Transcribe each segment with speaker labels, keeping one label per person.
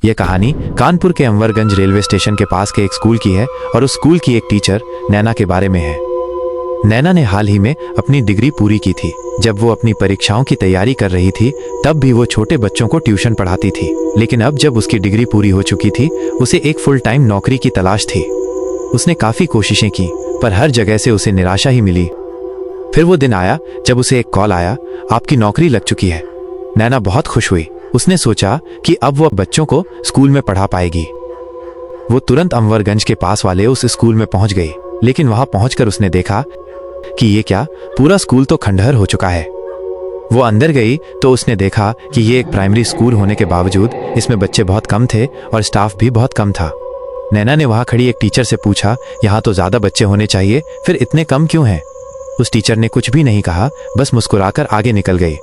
Speaker 1: यह कहानी कानपुर के अंवरगंज रेलवे स्टेशन के पास के एक स्कूल की है और उस स्कूल की एक टीचर नैना के बारे में है। नैना ने हाल ही में अपनी डिग्री पूरी की थी। जब वो अपनी परीक्षाओं की तैयारी कर रही थी तब भी वो छोटे बच्चों को ट्यूशन पढ़ाती थी, लेकिन अब जब उसकी डिग्री पूरी हो चुकी थी उसे एक फुल टाइम नौकरी की तलाश थी। उसने काफ़ी कोशिशें की पर हर जगह से उसे निराशा ही मिली। फिर वो दिन आया जब उसे एक कॉल आया, आपकी नौकरी लग चुकी है। नैना बहुत खुश हुई। उसने सोचा कि अब वो बच्चों को स्कूल में पढ़ा पाएगी। वो तुरंत अंवरगंज के पास वाले उस स्कूल में पहुंच गई, लेकिन वहां पहुंचकर उसने देखा कि ये क्या, पूरा स्कूल तो खंडहर हो चुका है। वो अंदर गई तो उसने देखा कि ये एक प्राइमरी स्कूल होने के बावजूद इसमें बच्चे बहुत कम थे और स्टाफ भी बहुत कम था। नैना ने वहां खड़ी एक टीचर से पूछा, यहाँ तो ज़्यादा बच्चे होने चाहिए, फिर इतने कम क्यों हैं? उस टीचर ने कुछ भी नहीं कहा, बस मुस्कुराकर आगे निकल गई।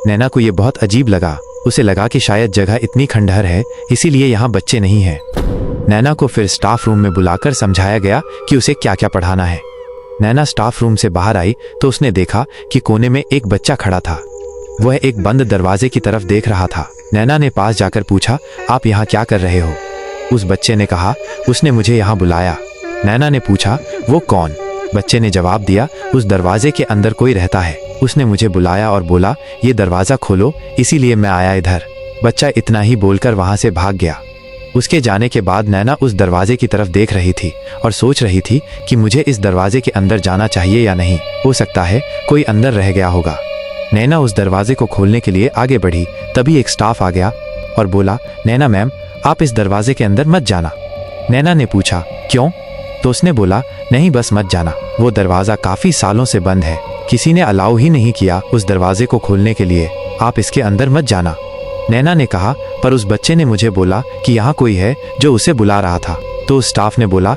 Speaker 1: नैना को ये बहुत अजीब लगा। उसे लगा कि शायद जगह इतनी खंडहर है इसीलिए यहाँ बच्चे नहीं हैं। नैना को फिर स्टाफ रूम में बुलाकर समझाया गया कि उसे क्या क्या पढ़ाना है। नैना स्टाफ रूम से बाहर आई तो उसने देखा कि कोने में एक बच्चा खड़ा था। वह एक बंद दरवाजे की तरफ देख रहा था। नैना ने पास जाकर पूछा, आप यहाँ क्या कर रहे हो? उस बच्चे ने कहा, उसने मुझे यहाँ बुलाया। नैना ने पूछा, वो कौन? बच्चे ने जवाब दिया, उस दरवाजे के अंदर कोई रहता है, उसने मुझे बुलाया और बोला ये दरवाज़ा खोलो, इसीलिए मैं आया इधर। बच्चा इतना ही बोलकर वहाँ से भाग गया। उसके जाने के बाद नैना उस दरवाजे की तरफ देख रही थी और सोच रही थी कि मुझे इस दरवाजे के अंदर जाना चाहिए या नहीं, हो सकता है कोई अंदर रह गया होगा। नैना उस दरवाजे को खोलने के लिए आगे बढ़ी, तभी एक स्टाफ आ गया और बोला, नैना मैम, आप इस दरवाजे के अंदर मत जाना। नैना ने पूछा, क्यों? तो उसने बोला, नहीं बस मत जाना, वो दरवाज़ा काफ़ी सालों से बंद है, किसी ने अलाउ ही नहीं किया उस दरवाजे को खोलने के लिए, आप इसके अंदर मत जाना। नैना ने कहा, पर उस बच्चे ने मुझे बोला कि यहाँ कोई है जो उसे बुला रहा था। तो उस स्टाफ ने बोला,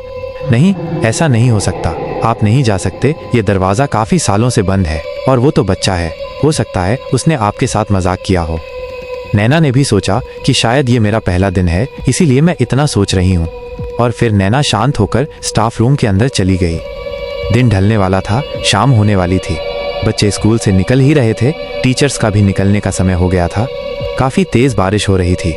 Speaker 1: नहीं ऐसा नहीं हो सकता, आप नहीं जा सकते, ये दरवाज़ा काफ़ी सालों से बंद है और वो तो बच्चा है, हो सकता है उसने आपके साथ मजाक किया हो। नैना ने भी सोचा कि शायद ये मेरा पहला दिन है इसीलिए मैं इतना सोच रही हूँ, और फिर नैना शांत होकर स्टाफ रूम के अंदर चली गई। दिन ढलने वाला था, शाम होने वाली थी। बच्चे स्कूल से निकल ही रहे थे, टीचर्स का भी निकलने का समय हो गया था। काफ़ी तेज़ बारिश हो रही थी,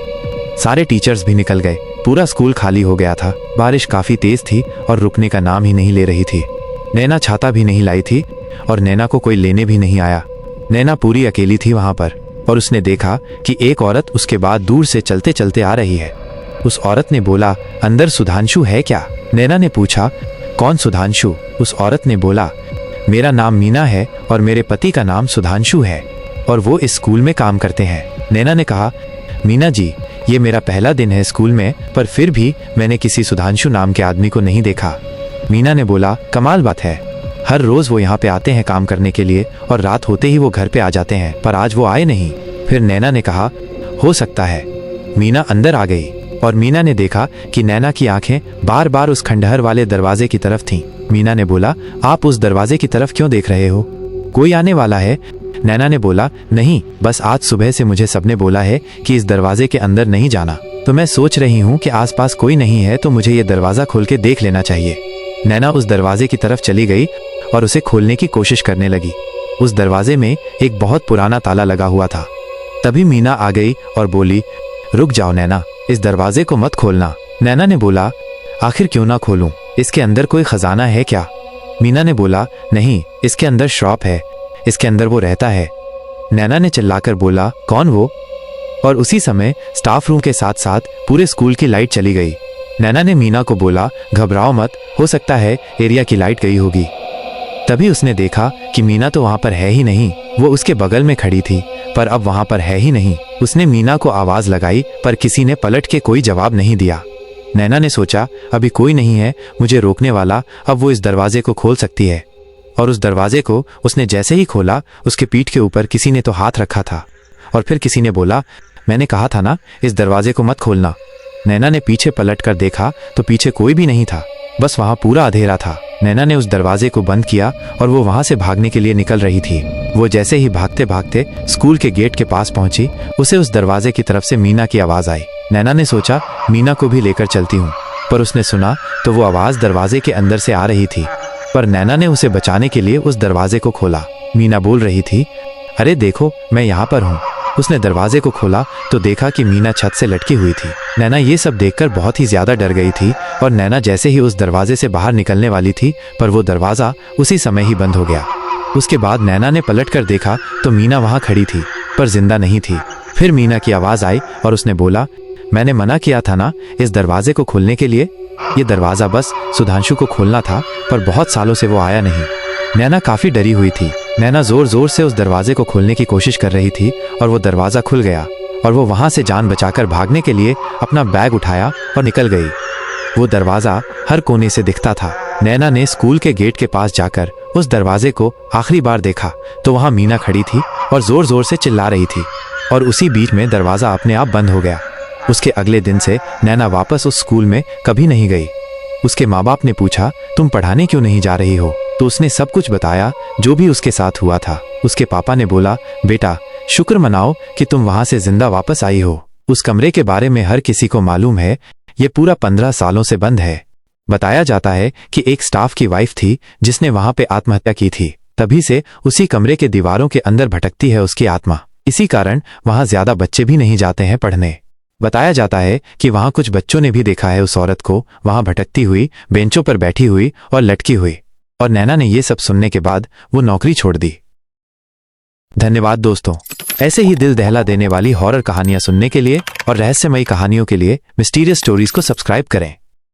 Speaker 1: सारे टीचर्स भी निकल गए, पूरा स्कूल खाली हो गया था। बारिश काफ़ी तेज़ थी और रुकने का नाम ही नहीं ले रही थी। नैना छाता भी नहीं लाई थी और नैना को कोई लेने भी नहीं आया। नैना पूरी अकेली थी वहाँ पर और उसने देखा कि एक औरत उसके बाद दूर से चलते चलते आ रही है। उस औरत ने बोला, अंदर सुधांशु है क्या? नैना ने पूछा, कौन सुधांशु? उस औरत ने बोला, मेरा नाम मीना है और मेरे पति का नाम सुधांशु है और वो इस स्कूल में काम करते हैं। नैना ने कहा, मीना जी, ये मेरा पहला दिन है स्कूल में, पर फिर भी मैंने किसी सुधांशु नाम के आदमी को नहीं देखा। मीना ने बोला, कमाल बात है, हर रोज़ वो यहाँ पे आते हैं काम करने के लिए और रात होते ही वो घर पे आ जाते हैं, पर आज वो आए नहीं। फिर नैना ने कहा, हो सकता है। मीना अंदर आ गई और मीना ने देखा कि नैना की आंखें बार बार उस खंडहर वाले दरवाजे की तरफ थीं। मीना ने बोला, आप उस दरवाजे की तरफ क्यों देख रहे हो? कोई आने वाला है? नैना ने बोला, नहीं, बस आज सुबह से मुझे सबने बोला है कि इस दरवाजे के अंदर नहीं जाना, तो मैं सोच रही हूँ कि आसपास कोई नहीं है तो मुझे ये दरवाज़ा खोल के देख लेना चाहिए। नैना उस दरवाजे की तरफ चली गई और उसे खोलने की कोशिश करने लगी। उस दरवाजे में एक बहुत पुराना ताला लगा हुआ था। तभी मीना आ गई और बोली, रुक जाओ नैना, इस दरवाजे को मत खोलना। नैना ने बोला, आखिर क्यों ना खोलूं, इसके अंदर कोई खजाना है क्या? मीना ने बोला, नहीं, इसके अंदर शॉप है, इसके अंदर वो रहता है। नैना ने चिल्लाकर बोला, कौन वो? और उसी समय स्टाफ रूम के साथ साथ पूरे स्कूल की लाइट चली गई। नैना ने मीना को बोला, घबराओ मत, हो सकता है एरिया की लाइट गई होगी। तभी उसने देखा कि मीना तो वहाँ पर है ही नहीं, वो उसके बगल में खड़ी थी पर अब वहाँ पर है ही नहीं। उसने मीना को आवाज़ लगाई पर किसी ने पलट के कोई जवाब नहीं दिया। नैना ने सोचा, अभी कोई नहीं है मुझे रोकने वाला, अब वो इस दरवाजे को खोल सकती है। और उस दरवाजे को उसने जैसे ही खोला, उसके पीठ के ऊपर किसी ने तो हाथ रखा था और फिर किसी ने बोला, मैंने कहा था ना इस दरवाजे को मत खोलना। नैना ने पीछे पलट कर देखा तो पीछे कोई भी नहीं था, बस वहाँ पूरा अंधेरा था। नैना ने उस दरवाजे को बंद किया और वो वहाँ से भागने के लिए निकल रही थी। वो जैसे ही भागते भागते स्कूल के गेट के पास पहुंची, उसे उस दरवाजे की तरफ से मीना की आवाज़ आई। नैना ने सोचा, मीना को भी लेकर चलती हूँ, पर उसने सुना तो वो आवाज़ दरवाजे के अंदर से आ रही थी, पर नैना ने उसे बचाने के लिए उस दरवाजे को खोला। मीना बोल रही थी, अरे देखो मैं यहाँ पर हूँ। उसने दरवाजे को खोला तो देखा कि मीना छत से लटकी हुई थी। नैना ये सब देखकर बहुत ही ज्यादा डर गई थी और नैना जैसे ही उस दरवाजे से बाहर निकलने वाली थी पर वो दरवाजा उसी समय ही बंद हो गया। उसके बाद नैना ने पलट कर देखा तो मीना वहां खड़ी थी पर जिंदा नहीं थी। फिर मीना की आवाज आई और उसने बोला, मैंने मना किया था ना इस दरवाजे को खोलने के लिए। ये दरवाजा बस सुधांशु को खोलना था पर बहुत सालों से वो आया नहीं। नैना काफी डरी हुई थी। नैना जोर जोर से उस दरवाजे को खोलने की कोशिश कर रही थी और वो दरवाजा खुल गया और वो वहां से जान बचाकर भागने के लिए अपना बैग उठाया और निकल गई। वो दरवाजा हर कोने से दिखता था। नैना ने स्कूल के गेट के पास जाकर उस दरवाजे को आखिरी बार देखा तो वहां मीना खड़ी थी और जोर जोर से चिल्ला रही थी और उसी बीच में दरवाजा अपने आप बंद हो गया। उसके अगले दिन से नैना वापस उस स्कूल में कभी नहीं गई। उसके माँ बाप ने पूछा, तुम पढ़ाने क्यों नहीं जा रही हो? तो उसने सब कुछ बताया जो भी उसके साथ हुआ था। उसके पापा ने बोला, बेटा शुक्र मनाओ कि तुम वहां से जिंदा वापस आई हो। उस कमरे के बारे में हर किसी को मालूम है, ये पूरा 15 सालों से बंद है। बताया जाता है कि एक स्टाफ की वाइफ थी जिसने वहां पे आत्महत्या की थी। तभी से उसी कमरे के दीवारों के अंदर भटकती है उसकी आत्मा। इसी कारण वहां ज्यादा बच्चे भी नहीं जाते हैं पढ़ने। बताया जाता है कि वहां कुछ बच्चों ने भी देखा है उस औरत को वहां भटकती हुई, बेंचों पर बैठी हुई और लटकी हुई। और नैना ने ये सब सुनने के बाद वो नौकरी छोड़ दी। धन्यवाद दोस्तों। ऐसे ही दिल दहला देने वाली हॉरर कहानियां सुनने के लिए और रहस्यमयी कहानियों के लिए मिस्टीरियस स्टोरीज को सब्सक्राइब करें।